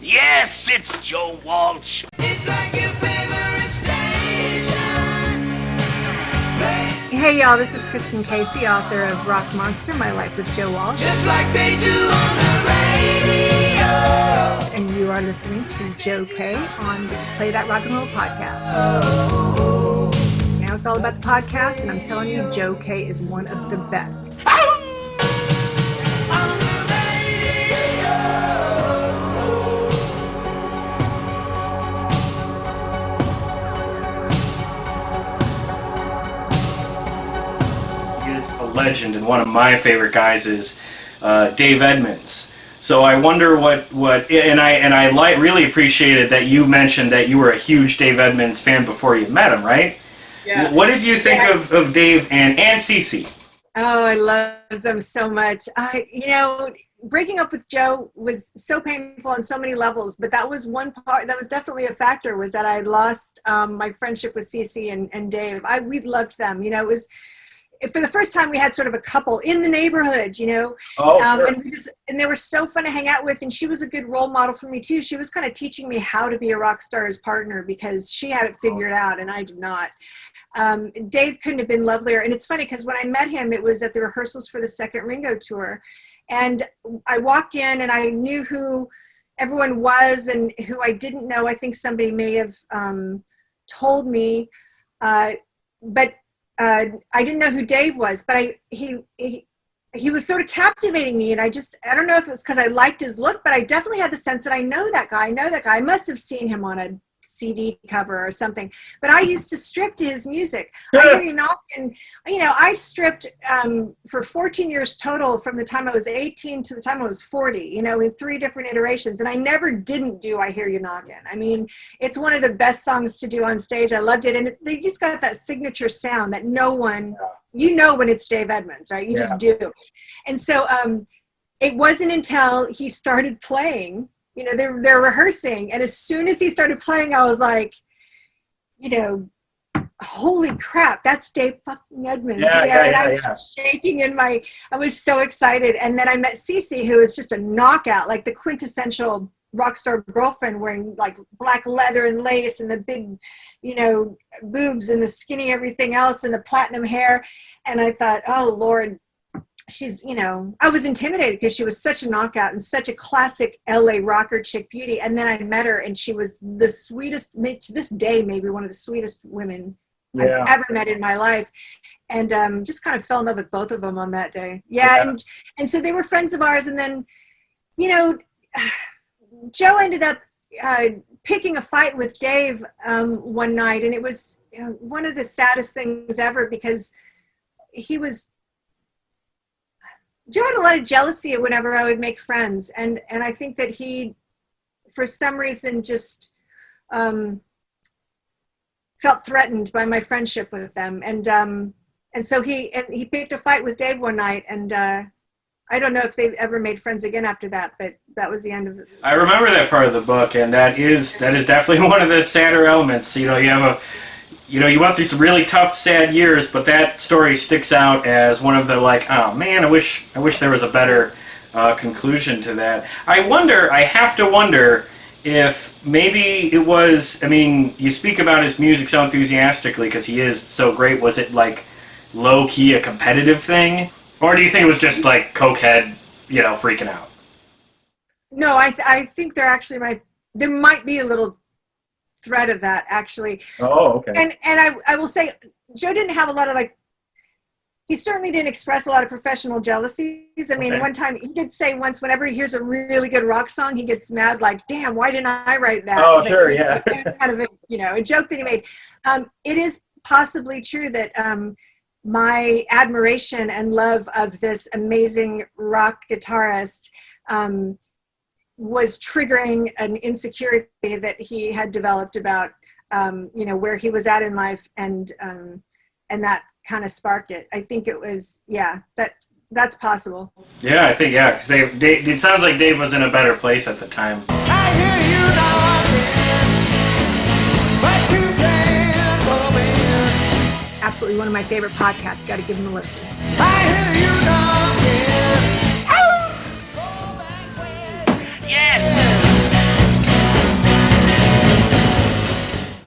Yes, it's Joe Walsh. It's like your favorite station. Hey y'all, this is Kristin Casey, author of Rock Monster, My Life with Joe Walsh. Just like they do on the radio. And you are listening to Joe K on the Play That Rock and Roll podcast. Now it's all about the podcast, and I'm telling you, Joe K is one of the best. Legend, and one of my favorite guys is Dave Edmunds. So I wonder what I really appreciated that you mentioned that you were a huge Dave Edmunds fan before you met him, right? Yeah. What did you think of Dave and Cece? Oh, I love them so much. Breaking up with Joe was so painful on so many levels, but that was one part that was definitely a factor, was that I lost my friendship with Cece and Dave. We loved them. It was, for the first time, we had sort of a couple in the neighborhood, sure. And they were so fun to hang out with. And she was a good role model for me too. She was kind of teaching me how to be a rock star's partner, because she had it figured out and I did not. Dave couldn't have been lovelier. And it's funny because when I met him, it was at the rehearsals for the second Ringo tour. And I walked in and I knew who everyone was, and who I didn't know, I think somebody may have told me, but I didn't know who Dave was, but he was sort of captivating me. And I don't know if it was because I liked his look, but I definitely had the sense that I know that guy. I must have seen him on a CD cover or something, but I used to strip to his music. I stripped for 14 years total, from the time I was 18 to the time I was 40, in 3 different iterations. And I never didn't do I Hear You Knockin'. I mean, it's one of the best songs to do on stage. I loved it. And they just got that signature sound that no one, when it's Dave Edmunds, right? You just do. And so it wasn't until he started playing, they're rehearsing. And as soon as he started playing, I was like, holy crap, that's Dave fucking Edmunds. I was shaking I was so excited. And then I met Cece, who is just a knockout, like the quintessential rock star girlfriend, wearing like black leather and lace and the big, boobs and the skinny everything else and the platinum hair. And I thought, oh Lord, she's, I was intimidated because she was such a knockout and such a classic LA rocker chick beauty. And then I met her and she was the sweetest, to this day, maybe one of the sweetest women I've ever met in my life. And just kind of fell in love with both of them on that day. And so they were friends of ours. And then, Joe ended up picking a fight with Dave one night. And it was one of the saddest things ever, because Joe had a lot of jealousy whenever I would make friends. And I think that he, for some reason, just felt threatened by my friendship with them. And so he picked a fight with Dave one night. And I don't know if they've ever made friends again after that, but that was the end of it. I remember that part of the book, and that is definitely one of the sadder elements. You went through some really tough, sad years, but that story sticks out as one of the, oh man, I wish there was a better conclusion to that. I have to wonder if maybe it was, you speak about his music so enthusiastically because he is so great. Was it low-key a competitive thing? Or do you think it was just cokehead, freaking out? No, I think there might be a little thread of that, actually. Oh, okay. And I will say, Joe didn't have a lot of he certainly didn't express a lot of professional jealousies. One time he did say once, whenever he hears a really good rock song, he gets mad, damn, why didn't I write that? Oh, sure, yeah. Kind of a joke that he made. It is possibly true that my admiration and love of this amazing rock guitarist was triggering an insecurity that he had developed about, where he was at in life, and that kind of sparked it. I think it was, that's possible. Yeah, I think, because Dave, it sounds like Dave was in a better place at the time. I hear you knocking, but you can't come in. Absolutely one of my favorite podcasts. Got to give him a listen. I hear you knocking.